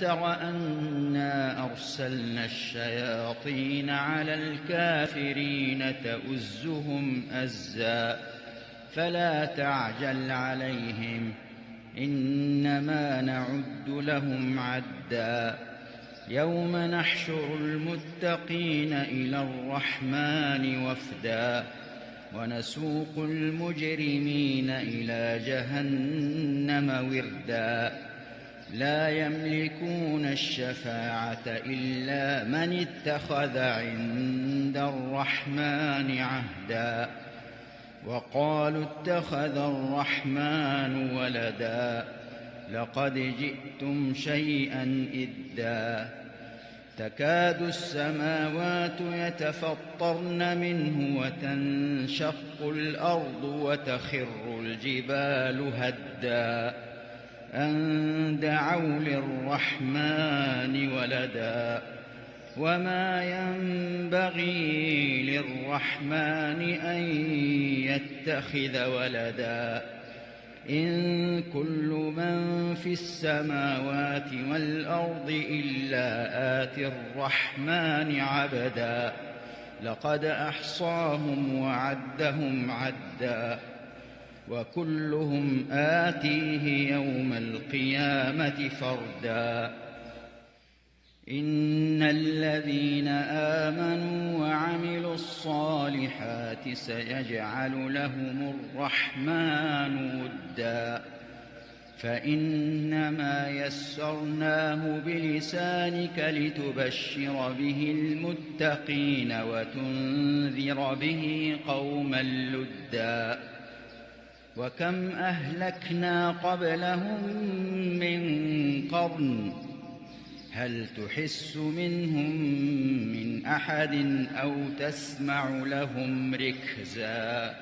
تر أنا أرسلنا الشياطين على الكافرين تؤزهم أزا فلا تعجل عليهم إنما نعد لهم عدا يوم نحشر المتقين إلى الرحمن وفدا ونسوق المجرمين إلى جهنم وردا لا يملكون الشفاعة إلا من اتخذ عند الرحمن عهدا وقالوا اتخذ الرحمن ولدا لقد جئتم شيئا إدا تكاد السماوات يتفطرن منه وتنشق الأرض وتخر الجبال هدا أن دعوا للرحمن ولدا وما ينبغي للرحمن أن يتخذ ولدا إن كل من في السماوات والأرض إلا آتي الرحمن عبدا لقد أحصاهم وعدهم عدا وكلهم آتيه يوم القيامة فردا إن الذين آمنوا وعملوا الصالحات سيجعل لهم الرحمن ودا فإنما يسرناه بلسانك لتبشر به المتقين وتنذر به قوما لدا وكم أهلكنا قبلهم من قرن هل تحس منهم من أحد أو تسمع لهم ركزا